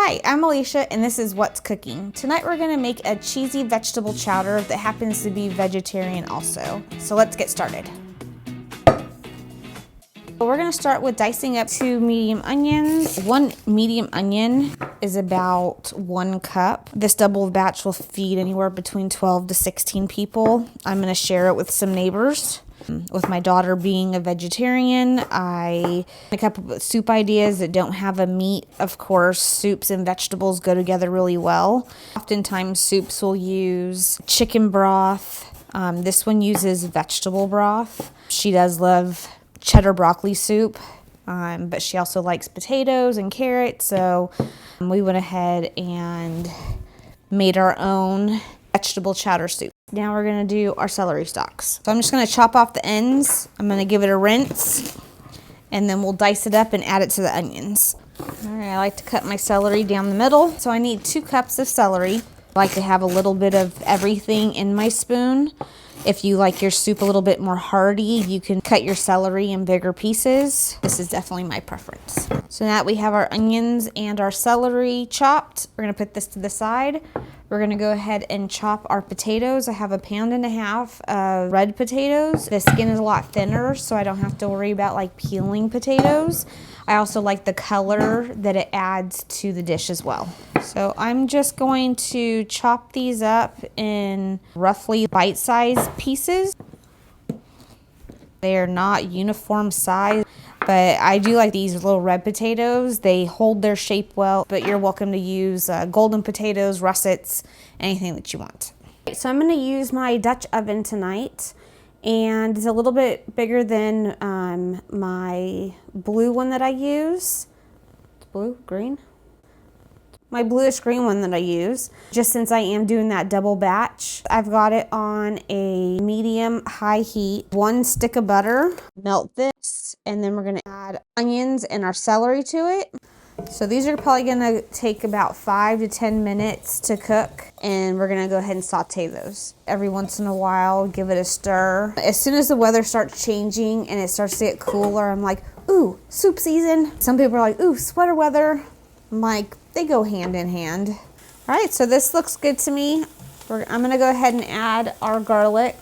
Hi, I'm Alicia and this is What's Cooking. Tonight we're gonna make a cheesy vegetable chowder that happens to be vegetarian also. So let's get started. We're gonna start with dicing up 2 medium onions. 1 medium onion is about 1 cup. This double batch will feed anywhere between 12 to 16 people. I'm gonna share it with some neighbors. With my daughter being a vegetarian, I a couple of soup ideas that don't have a meat. Of course, soups and vegetables go together really well. Oftentimes soups will use chicken broth. This one uses vegetable broth. She does love cheddar broccoli soup, but she also likes potatoes and carrots, so we went ahead and made our own vegetable chowder soup. Now we're gonna do our celery stalks. So I'm just gonna chop off the ends. I'm gonna give it a rinse, and then we'll dice it up and add it to the onions. All right, I like to cut my celery down the middle. So I need 2 cups of celery. I like to have a little bit of everything in my spoon. If you like your soup a little bit more hearty, you can cut your celery in bigger pieces. This is definitely my preference. So now that we have our onions and our celery chopped, we're gonna put this to the side. We're gonna go ahead and chop our potatoes. I have a 1.5 pounds of red potatoes. The skin is a lot thinner, so I don't have to worry about like peeling potatoes. I also like the color that it adds to the dish as well. So I'm just going to chop these up in roughly bite-sized pieces. They are not uniform size, but I do like these little red potatoes. They hold their shape well, but you're welcome to use golden potatoes, russets, anything that you want. So I'm gonna use my Dutch oven tonight, and it's a little bit bigger than my blue one that I use. Blue, green? My bluish green one that I use, just since I am doing that double batch. I've got it on a medium high heat. 1 stick of butter, melt this, and then we're gonna add onions and our celery to it. So these are probably gonna take about 5 to 10 minutes to cook, and we're gonna go ahead and saute those. Every once in a while, give it a stir. As soon as the weather starts changing and it starts to get cooler, I'm like, ooh, soup season. Some people are like, ooh, sweater weather. I'm like, they go hand in hand. All right, so this looks good to me. I'm gonna go ahead and add our garlic.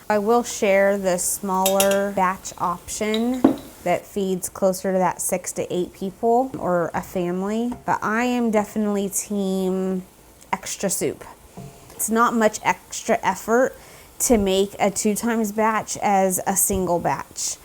I will share the smaller batch option that feeds closer to that 6 to 8 people or a family, but I am definitely team extra soup. It's not much extra effort to make a 2 times batch as a single batch.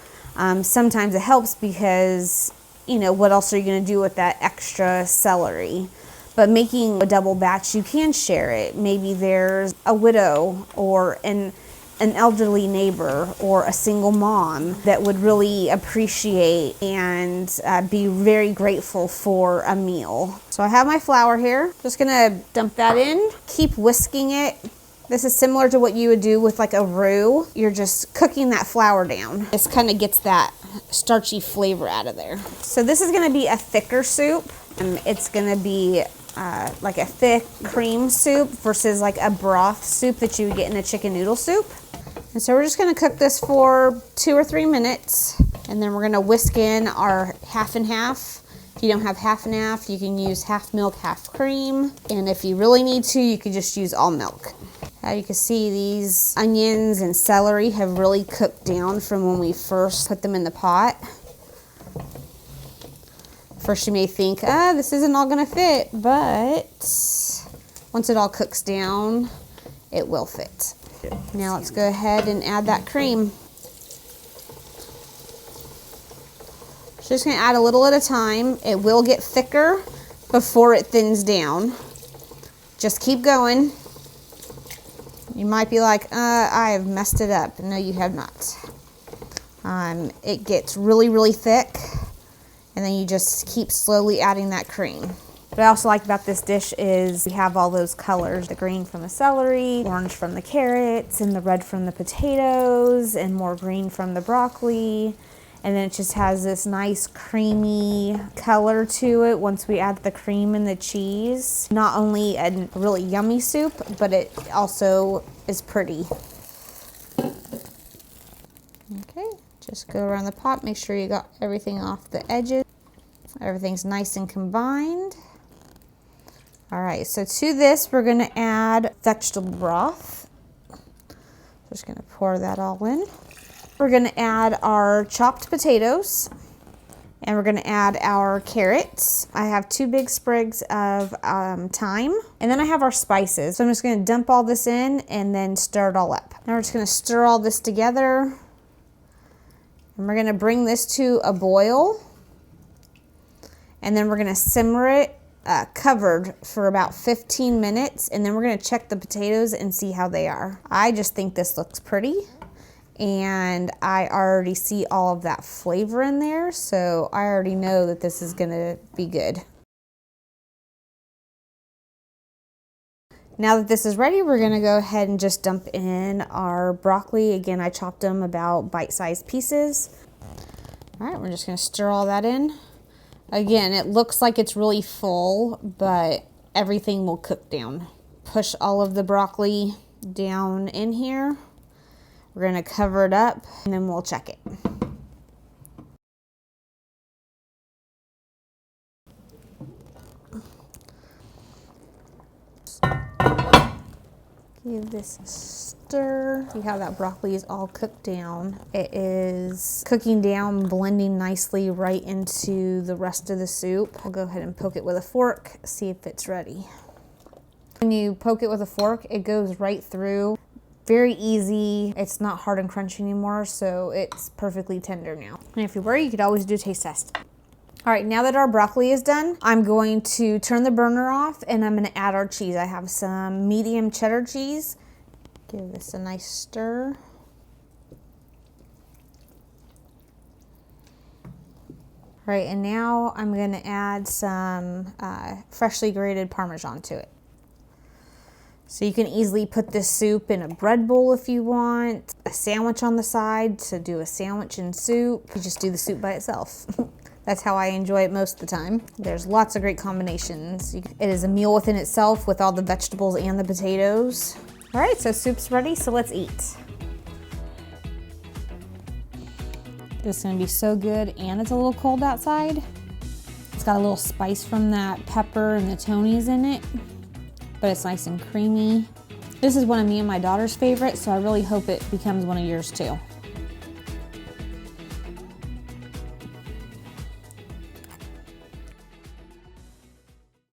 Sometimes it helps because, you know, what else are you gonna do with that extra celery? But making a double batch, you can share it. Maybe there's a widow or an elderly neighbor or a single mom that would really appreciate and be very grateful for a meal. So I have my flour here. Just gonna dump that in, keep whisking it. This is similar to what you would do with like a roux. You're just cooking that flour down. This kind of gets that starchy flavor out of there. So this is gonna be a thicker soup. It's gonna be like a thick cream soup versus like a broth soup that you would get in a chicken noodle soup. And so we're just gonna cook this for 2 or 3 minutes, and then we're gonna whisk in our half and half. If you don't have half and half, you can use half milk, half cream. And if you really need to, you could just use all milk. You can see these onions and celery have really cooked down from when we first put them in the pot. First you may think, this isn't all gonna fit, but once it all cooks down, it will fit. Now let's go ahead and add that cream. So just gonna add a little at a time. It will get thicker before it thins down. Just keep going. You might be like, I have messed it up. No, you have not. It gets really, really thick, and then you just keep slowly adding that cream. What I also like about this dish is we have all those colors, the green from the celery, orange from the carrots, and the red from the potatoes, and more green from the broccoli. And then it just has this nice creamy color to it once we add the cream and the cheese. Not only a really yummy soup, but it also is pretty. Okay, just go around the pot, make sure you got everything off the edges. Everything's nice and combined. All right, so to this, we're gonna add vegetable broth. Just gonna pour that all in. We're gonna add our chopped potatoes, and we're gonna add our carrots. I have 2 big sprigs of thyme, and then I have our spices. So I'm just gonna dump all this in and then stir it all up. Now we're just gonna stir all this together, and we're gonna bring this to a boil, and then we're gonna simmer it covered for about 15 minutes, and then we're gonna check the potatoes and see how they are. I just think this looks pretty, and I already see all of that flavor in there, so I already know that this is gonna be good. Now that this is ready, we're gonna go ahead and just dump in our broccoli. Again, I chopped them about bite-sized pieces. All right, we're just gonna stir all that in. Again, it looks like it's really full, but everything will cook down. Push all of the broccoli down in here. We're gonna cover it up, and then we'll check it. Give this a stir. See how that broccoli is all cooked down. It is cooking down, blending nicely right into the rest of the soup. I'll go ahead and poke it with a fork, see if it's ready. When you poke it with a fork, it goes right through. Very easy. It's not hard and crunchy anymore, so it's perfectly tender now. And if you were, you could always do a taste test. All right, now that our broccoli is done, I'm going to turn the burner off, and I'm gonna add our cheese. I have some medium cheddar cheese. Give this a nice stir. All right, and now I'm gonna add some freshly grated Parmesan to it. So you can easily put this soup in a bread bowl if you want, a sandwich on the side to do a sandwich and soup. You just do the soup by itself. That's how I enjoy it most of the time. There's lots of great combinations. It is a meal within itself with all the vegetables and the potatoes. All right, so soup's ready, so let's eat. This is gonna be so good, and it's a little cold outside. It's got a little spice from that pepper and the Tony's in it, but it's nice and creamy. This is one of me and my daughter's favorites, so I really hope it becomes one of yours too.